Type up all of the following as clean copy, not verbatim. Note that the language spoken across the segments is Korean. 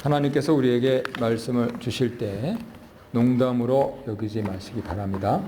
하나님께서 우리에게 말씀을 주실 때 농담으로 여기지 마시기 바랍니다.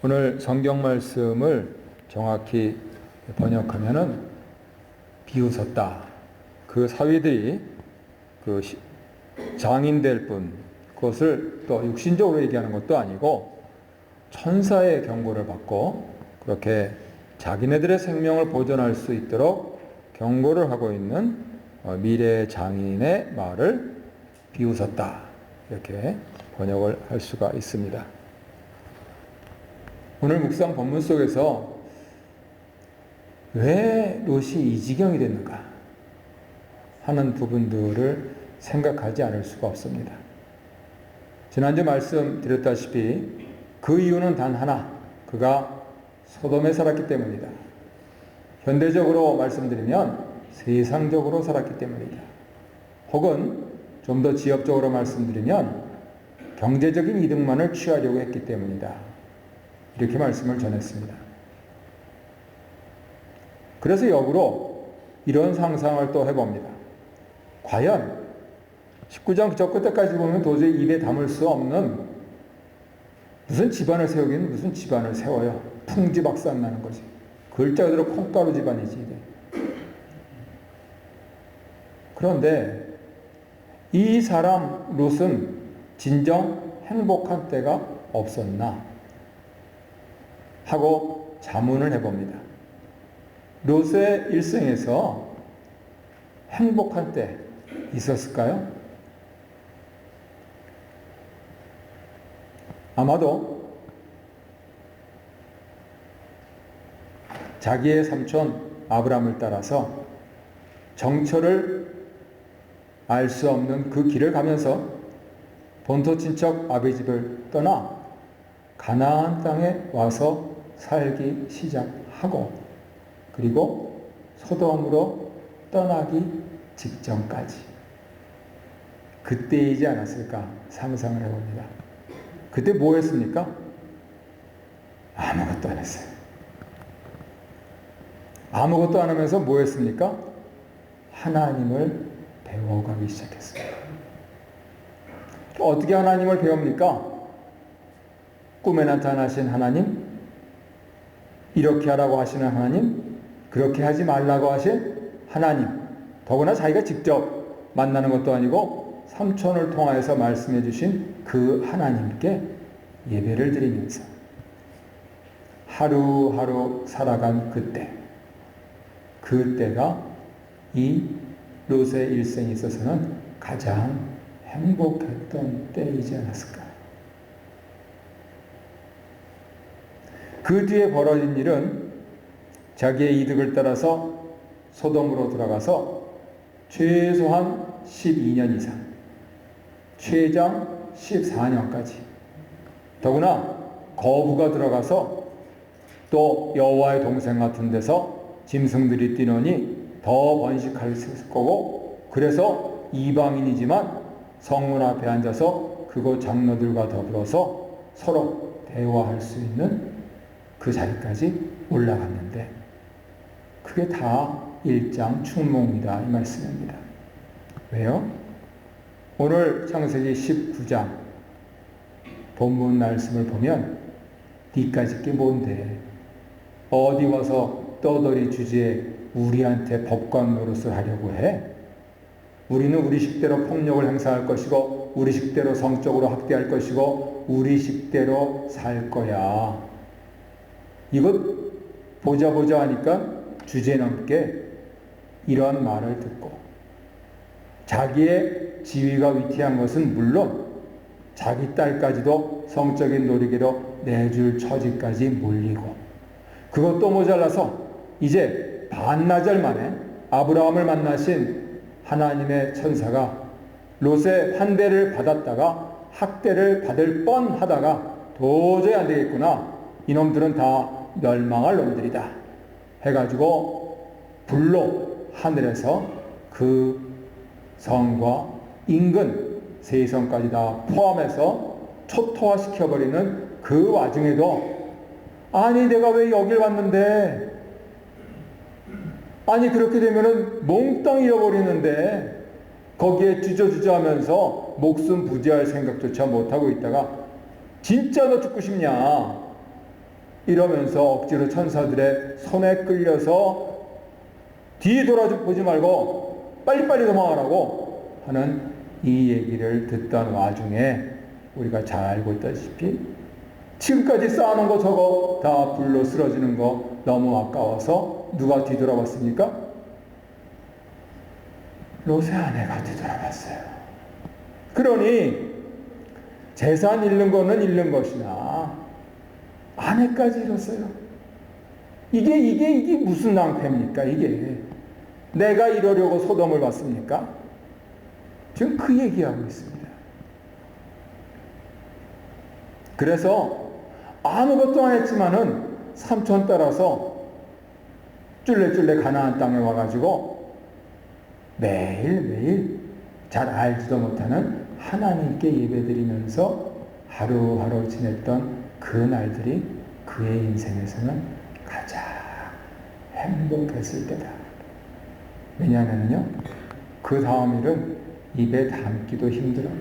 오늘 성경 말씀을 정확히 번역하면은 비웃었다. 그 사위들이 그 장인 될 뿐, 그것을 또 육신적으로 얘기하는 것도 아니고 천사의 경고를 받고 그렇게 자기네들의 생명을 보존할 수 있도록 경고를 하고 있는 미래 장인의 말을 비웃었다. 이렇게 번역을 할 수가 있습니다. 오늘 묵상 본문 속에서 왜 롯이 이 지경이 됐는가 하는 부분들을 생각하지 않을 수가 없습니다. 지난주 말씀드렸다시피 그 이유는 단 하나, 그가 소돔에 살았기 때문이다. 현대적으로 말씀드리면 세상적으로 살았기 때문이다. 혹은 좀 더 지역적으로 말씀드리면 경제적인 이득만을 취하려고 했기 때문이다. 이렇게 말씀을 전했습니다. 그래서 역으로 이런 상상을 또 해봅니다. 과연 19장 저 끝에까지 보면 도저히 입에 담을 수 없는 무슨 집안을 세우기는 무슨 집안을 세워요. 풍지박산 나는 거지. 글자 그대로 콩가루 집안이지 이게. 그런데 이 사람 롯은 진정 행복한 때가 없었나 하고 자문을 해봅니다. 롯의 일생에서 행복한 때 있었을까요? 아마도 자기의 삼촌 아브라함을 따라서 정처를 알 수 없는 그 길을 가면서 본토 친척 아비 집을 떠나 가나안 땅에 와서 살기 시작하고 그리고 소돔으로 떠나기 직전까지 그때이지 않았을까 상상을 해봅니다. 그때 뭐 했습니까? 아무것도 안 했어요. 아무것도 안 하면서 뭐 했습니까? 하나님을 배워가기 시작했습니다. 어떻게 하나님을 배웁니까? 꿈에 나타나신 하나님, 이렇게 하라고 하시는 하나님, 그렇게 하지 말라고 하신 하나님, 더구나 자기가 직접 만나는 것도 아니고 삼촌을 통하여서 말씀해 주신 그 하나님께 예배를 드리면서 하루하루 살아간 그때가 이 롯의 일생에 있어서는 가장 행복했던 때이지 않았을까. 그 뒤에 벌어진 일은 자기의 이득을 따라서 소돔으로 들어가서 최소한 12년 이상, 최장 14년까지, 더구나 거부가 들어가서 또 여호와의 동생 같은 데서 짐승들이 뛰노니 더 번식할 거고, 그래서 이방인이지만 성문 앞에 앉아서 그곳 장로들과 더불어서 서로 대화할 수 있는 그 자리까지 올라갔는데 그게 다 일장 충몽이다 이 말씀입니다. 왜요? 오늘 창세기 19장 본문 말씀을 보면 니까짓 게 뭔데 어디 와서 떠돌이 주제에 우리한테 법관 노릇을 하려고 해? 우리는 우리식대로 폭력을 행사할 것이고 우리식대로 성적으로 학대할 것이고 우리식대로 살 거야. 이것 보자 하니까 주제넘게 이러한 말을 듣고 자기의 지위가 위태한 것은 물론 자기 딸까지도 성적인 놀이개로 내줄 처지까지 몰리고 그것도 모자라서 이제 반나절 만에 아브라함을 만나신 하나님의 천사가 롯의 환대를 받았다가 학대를 받을 뻔하다가 도저히 안 되겠구나. 이놈들은 다 멸망할 놈들이다. 해가지고 불로 하늘에서 그 성과 인근 세성까지 다 포함해서 초토화시켜버리는 그 와중에도 아니 내가 왜 여길 왔는데 아니 그렇게 되면은 몽땅 잃어버리는데 거기에 주저주저 하면서 목숨 부지할 생각조차 못하고 있다가 진짜 너 죽고 싶냐 이러면서 억지로 천사들의 손에 끌려서 뒤 돌아보지 말고 빨리빨리 도망가라고 하는 이 얘기를 듣던 와중에 우리가 잘 알고 있다시피 지금까지 쌓아놓은 거 저거 다 불로 쓰러지는 거 너무 아까워서 누가 뒤돌아봤습니까? 롯의 아내가 뒤돌아봤어요. 그러니 재산 잃는 거는 잃는 것이나 아내까지 잃었어요. 이게 무슨 낭패입니까? 이게 내가 이러려고 소돔을 봤습니까? 지금 그 얘기하고 있습니다. 그래서 아무것도 안 했지만은 삼촌 따라서 쫄래쫄래 가나안 땅에 와가지고 매일매일 잘 알지도 못하는 하나님께 예배드리면서 하루하루 지냈던 그 날들이 그의 인생에서는 가장 행복했을 때다. 왜냐하면요, 그 다음 일은 입에 담기도 힘들어요.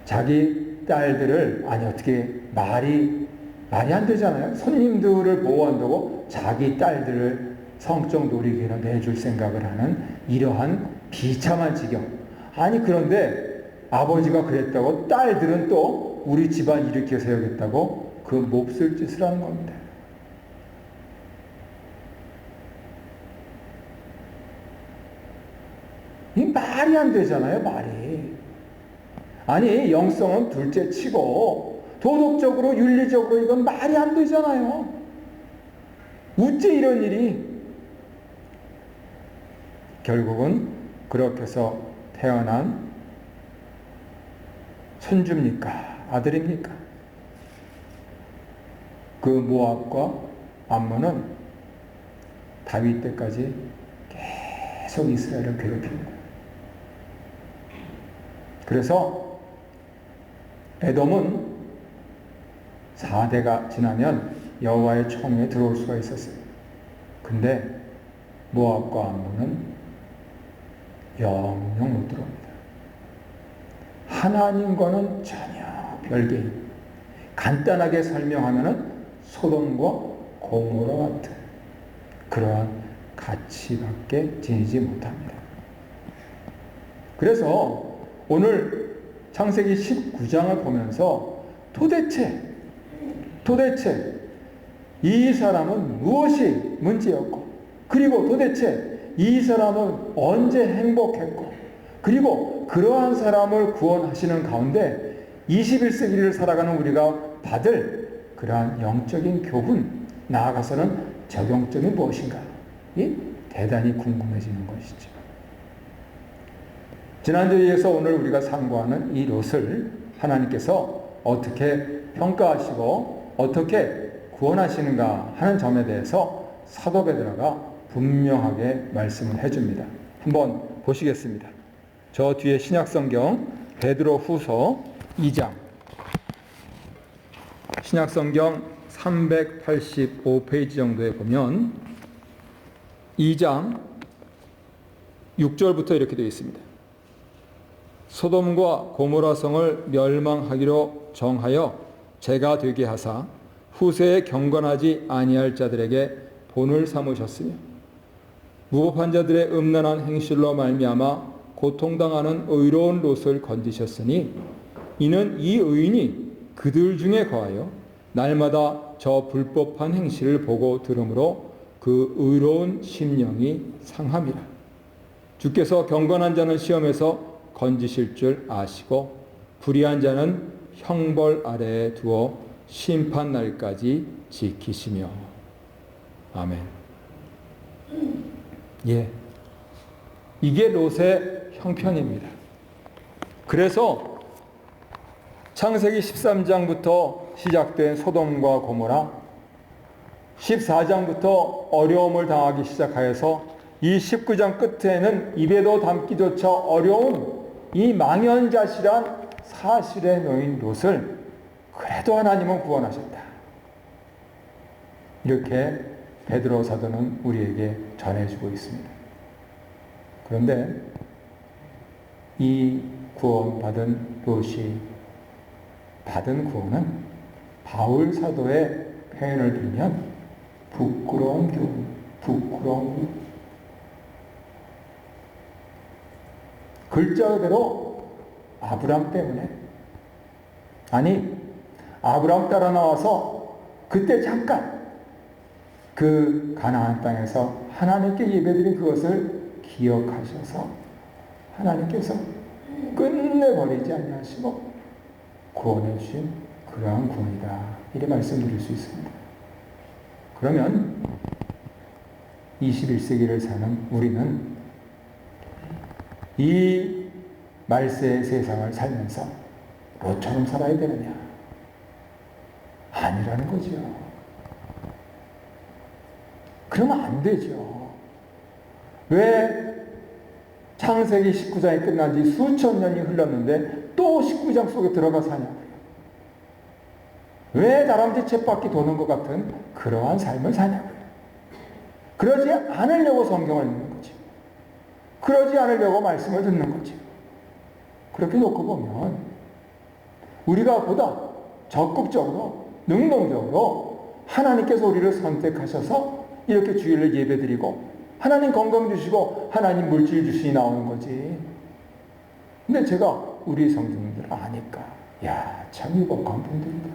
자기 딸들을, 아니 어떻게 말이 안 되잖아요. 손님들을 보호한다고 자기 딸들을 성적 놀이기로 내줄 생각을 하는 이러한 비참한 지경. 아니 그런데 아버지가 그랬다고 딸들은 또 우리 집안 일으켜 세우겠다고 그 몹쓸 짓을 하는 겁니다. 이 말이 안 되잖아요, 말이. 아니 영성은 둘째 치고 도덕적으로 윤리적으로 이건 말이 안 되잖아요. 어째 이런 일이. 결국은 그렇게 해서 태어난 손주입니까? 아들입니까? 그 모압과 암몬은 다윗 때까지 계속 이스라엘을 괴롭힙니다. 그래서 에돔은 4대가 지나면 여호와의 총회에 들어올 수가 있었어요. 근데 모압과 암몬은 영영 못 들어옵니다. 하나님과는 전혀 별개인, 간단하게 설명하면은 소돔과 고모라 같은 그러한 가치밖에 지니지 못합니다. 그래서 오늘 창세기 19장을 보면서 도대체 이 사람은 무엇이 문제였고, 그리고 도대체 이 사람은 언제 행복했고, 그리고 그러한 사람을 구원하시는 가운데 21세기를 살아가는 우리가 받을 그러한 영적인 교훈, 나아가서는 적용점이 무엇인가? 대단히 궁금해지는 것이죠. 지난주에 이어서 오늘 우리가 상고하는 이 롯을 하나님께서 어떻게 평가하시고 어떻게 구원하시는가 하는 점에 대해서 사도 베드로가 분명하게 말씀을 해줍니다. 한번 보시겠습니다. 저 뒤에 신약성경 베드로 후서 2장, 신약성경 385페이지 정도에 보면 2장 6절부터 이렇게 되어 있습니다. 소돔과 고모라 성을 멸망하기로 정하여 죄가 되게 하사 후세에 경건하지 아니할 자들에게 본을 삼으셨으며 무법한 자들의 음란한 행실로 말미암아 고통당하는 의로운 롯을 건지셨으니 이는 이 의인이 그들 중에 거하여 날마다 저 불법한 행실을 보고 들으므로 그 의로운 심령이 상함이라. 주께서 경건한 자는 시험에서 건지실 줄 아시고 불의한 자는 형벌 아래에 두어 심판 날까지 지키시며. 아멘. 예, 이게 롯의 형편입니다. 그래서 창세기 13장부터 시작된 소돔과 고모라, 14장부터 어려움을 당하기 시작하여서 이 19장 끝에는 입에도 담기조차 어려운 이 망연자실한 사실에 놓인 롯을 그래도 하나님은 구원하셨다. 이렇게 베드로 사도는 우리에게 전해주고 있습니다. 그런데 이 구원받은 롯이 받은 구원은 바울 사도의 표현을 들면 부끄러운 교훈, 부끄러운 교훈. 글자 그대로 아브람 때문에, 아니 아브람 따라 나와서 그때 잠깐 그 가나안 땅에서 하나님께 예배드린 그것을 기억하셔서 하나님께서 끝내버리지 아니하시고 구원해 주신 그러한 구원이다, 이렇게 말씀드릴 수 있습니다. 그러면 21세기를 사는 우리는 이 말세의 세상을 살면서 롯처럼 살아야 되느냐? 아니라는 거죠. 그러면 안 되죠. 왜 창세기 19장이 끝난 지 수천 년이 흘렀는데 또 19장 속에 들어가 사냐고요. 왜 다람쥐 쳇바퀴 도는 것 같은 그러한 삶을 사냐고요. 그러지 않으려고 성경을 읽는 거지. 그러지 않으려고 말씀을 듣는 거지. 그렇게 놓고 보면 우리가 보다 적극적으로 능동적으로 하나님께서 우리를 선택하셔서 이렇게 주일을 예배드리고 하나님 건강 주시고 하나님 물질 주시니 나오는 거지. 근데 제가 우리 성도님들 아니까 야, 참 유복한 분들이다.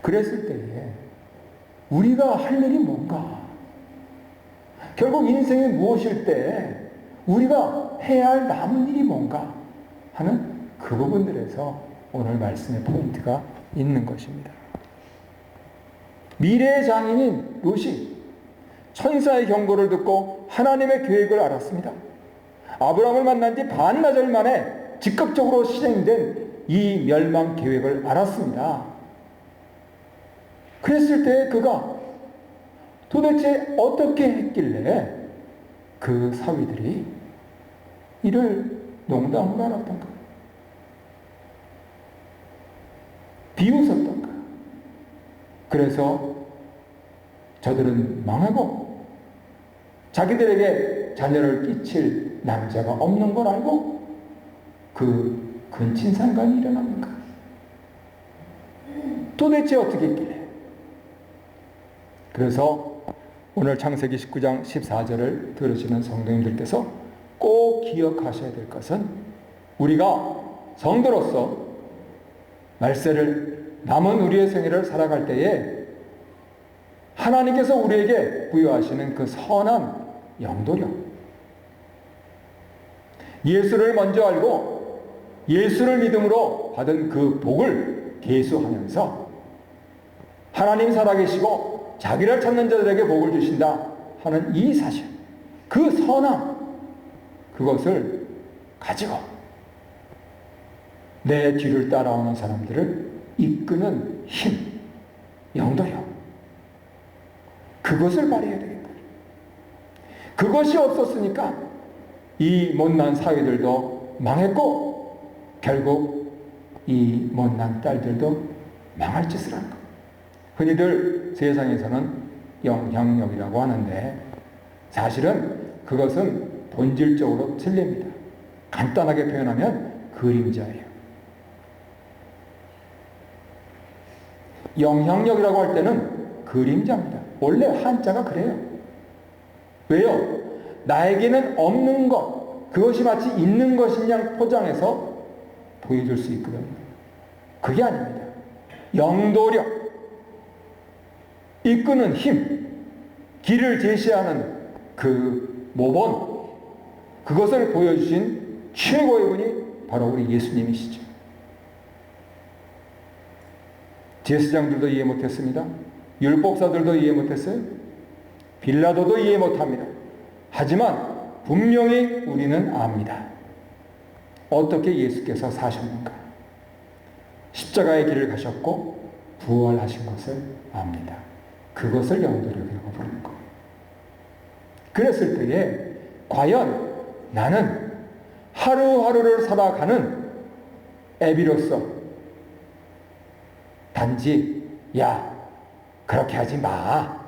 그랬을 때에 우리가 할 일이 뭔가? 결국 인생이 무엇일 때 우리가 해야 할 남은 일이 뭔가 하는 그 부분들에서 오늘 말씀의 포인트가 있는 것입니다. 미래의 장인인 롯이 천사의 경고를 듣고 하나님의 계획을 알았습니다. 아브라함을 만난 지 반나절 만에 즉각적으로 실행된 이 멸망 계획을 알았습니다. 그랬을 때 그가 도대체 어떻게 했길래 그 사위들이 이를 농담으로 알았던가? 비웃었던가? 그래서 저들은 망하고 자기들에게 자녀를 끼칠 남자가 없는 걸 알고 그 근친상간이 일어납니까? 도대체 어떻게 했길래? 그래서 오늘 창세기 19장 14절을 들으시는 성도님들께서 꼭 기억하셔야 될 것은 우리가 성도로서 말세를 남은 우리의 생애를 살아갈 때에 하나님께서 우리에게 부여하시는 그 선한 영도력, 예수를 먼저 알고 예수를 믿음으로 받은 그 복을 계수하면서 하나님 살아계시고 자기를 찾는 자들에게 복을 주신다 하는 이 사실, 그 선함, 그것을 가지고 내 뒤를 따라오는 사람들을 이끄는 힘, 영도력, 그것을 발휘해야 되겠다. 그것이 없었으니까 이 못난 사위들도 망했고 결국 이 못난 딸들도 망할 짓을 한 것. 흔히들 세상에서는 영향력이라고 하는데 사실은 그것은 본질적으로 틀립니다. 간단하게 표현하면 그림자예요. 영향력이라고 할 때는 그림자입니다. 원래 한자가 그래요. 왜요? 나에게는 없는 것, 그것이 마치 있는 것인 양 포장해서 보여줄 수 있거든요. 그게 아닙니다. 영도력, 이끄는 힘, 길을 제시하는 그 모본, 그것을 보여주신 최고의 분이 바로 우리 예수님이시죠. 제사장들도 이해 못했습니다. 율법사들도 이해 못했어요. 빌라도도 이해 못합니다. 하지만 분명히 우리는 압니다. 어떻게 예수께서 사셨는가? 십자가의 길을 가셨고 부활하신 것을 압니다. 그것을 영도력이라고 부르는 거예요. 그랬을 때에 과연 나는 하루하루를 살아가는 애비로서 단지 야 그렇게 하지 마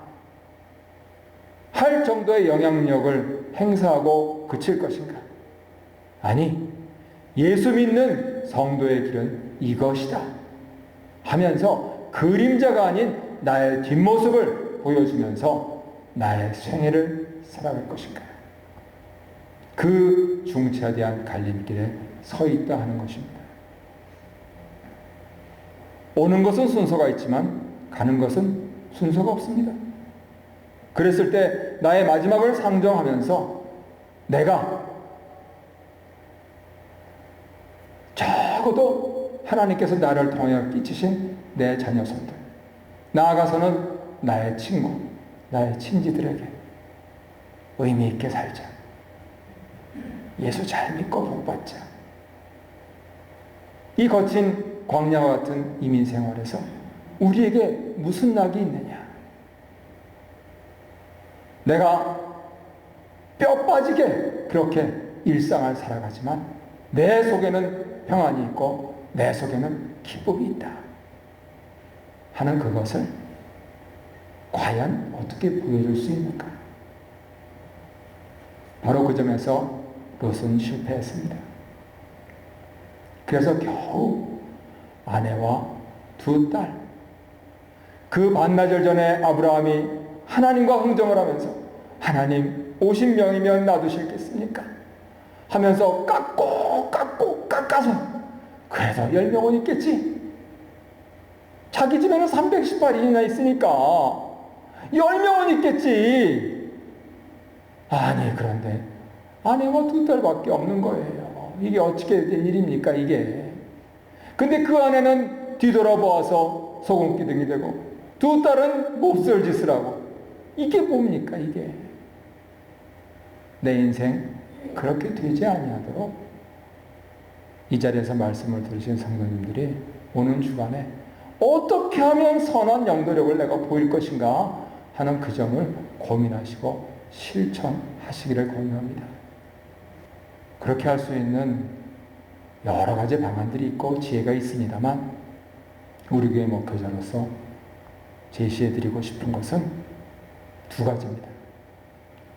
할 정도의 영향력을 행사하고 그칠 것인가? 아니, 예수 믿는 성도의 길은 이것이다 하면서 그림자가 아닌 나의 뒷모습을 보여주면서 나의 생애를 살아갈 것인가? 그 중차대한 갈림길에 서 있다 하는 것입니다. 오는 것은 순서가 있지만 가는 것은 순서가 없습니다. 그랬을 때 나의 마지막을 상정하면서 내가 적어도 하나님께서 나를 통하여 끼치신 내 자녀손들, 나아가서는 나의 친구, 나의 친지들에게 의미 있게 살자. 예수 잘 믿고 복받자. 이 거친 광야와 같은 이민 생활에서 우리에게 무슨 낙이 있느냐? 내가 뼈 빠지게 그렇게 일상을 살아가지만 내 속에는 평안이 있고 내 속에는 기쁨이 있다 하는 그것을 과연 어떻게 보여줄 수 있는가? 바로 그 점에서 롯은 실패했습니다. 그래서 겨우 아내와 두 딸, 그 반나절 전에 아브라함이 하나님과 흥정을 하면서 하나님 50명이면 놔두실겠습니까? 하면서 깎아서 그래도 10명은 있겠지. 자기 집에는 318인이나 있으니까 10명은 있겠지. 아니, 그런데 아내와 두 딸밖에 없는 거예요. 이게 어떻게 된 일입니까, 이게. 근데 그 아내는 뒤돌아보아서 소금기둥이 되고 두 딸은 몹쓸 짓을 하고, 이게 뭡니까, 이게. 내 인생 그렇게 되지 아니하도록 이 자리에서 말씀을 들으신 성도님들이 오는 주간에 어떻게 하면 선한 영도력을 내가 보일 것인가 하는 그 점을 고민하시고 실천하시기를 권유합니다. 그렇게 할 수 있는 여러 가지 방안들이 있고 지혜가 있습니다만 우리 교회 목회자로서 제시해드리고 싶은 것은 두 가지입니다.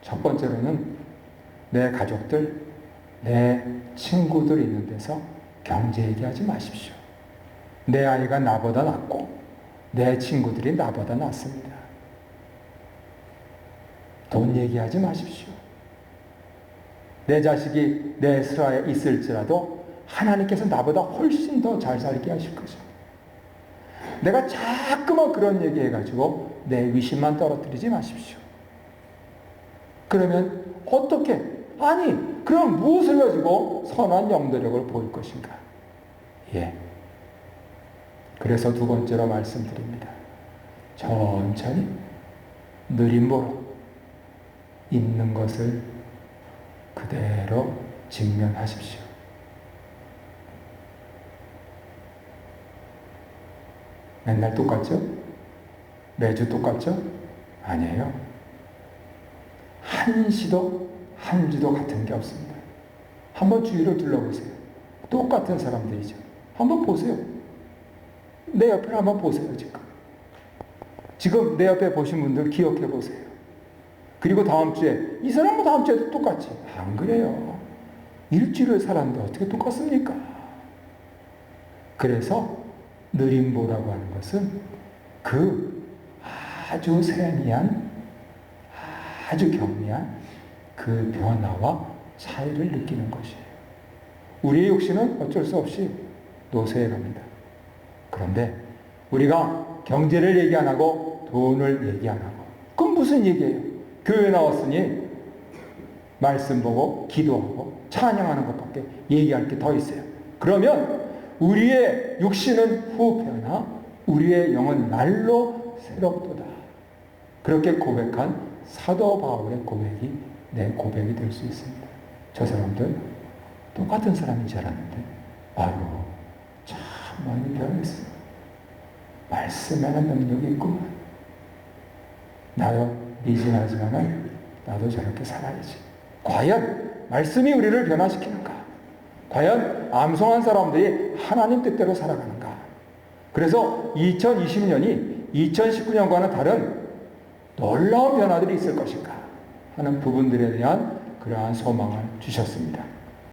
첫 번째로는 내 가족들, 내 친구들 있는 데서 경제 얘기하지 마십시오. 내 아이가 나보다 낫고 내 친구들이 나보다 낫습니다. 돈 얘기하지 마십시오. 내 자식이 내 슬하에 있을지라도 하나님께서 나보다 훨씬 더 잘 살게 하실 것입니다. 내가 자꾸만 그런 얘기해가지고 내 위신만 떨어뜨리지 마십시오. 그러면 어떻게? 아니, 그럼 무엇을 가지고 선한 영도력을 보일 것인가? 예. 그래서 두 번째로 말씀드립니다. 천천히 느림보로 있는 것을 그대로 직면하십시오. 맨날 똑같죠? 매주 똑같죠? 아니에요. 한시도 한 주도 같은 게 없습니다. 한번 주위를 둘러보세요. 똑같은 사람들이죠. 한번 보세요. 내 옆을 한번 보세요. 지금 내 옆에 보신 분들 기억해 보세요. 그리고 다음 주에 이 사람은 다음 주에도 똑같지. 안 그래요. 일주일을 살았는데 어떻게 똑같습니까? 그래서 느림보라고 하는 것은 그 아주 세미한, 아주 경미한 그 변화와 차이를 느끼는 것이에요. 우리의 육신은 어쩔 수 없이 노쇠해 갑니다. 그런데 우리가 경제를 얘기 안 하고 돈을 얘기 안 하고, 그럼 무슨 얘기예요? 교회 나왔으니 말씀 보고 기도하고 찬양하는 것밖에 얘기할 게 더 있어요. 그러면 우리의 육신은 후패나 우리의 영은 날로 새롭도다. 그렇게 고백한 사도 바울의 고백이 내 고백이 될 수 있습니다. 저 사람들 똑같은 사람인 줄 알았는데 아이고 참 많이 변했어. 말씀에는 능력이 있구만. 나도 미진하지만 나도 저렇게 살아야지. 과연 말씀이 우리를 변화시키는가? 과연 암송한 사람들이 하나님 뜻대로 살아가는가? 그래서 2020년이 2019년과는 다른 놀라운 변화들이 있을 것인가? 하는 부분들에 대한 그러한 소망을 주셨습니다.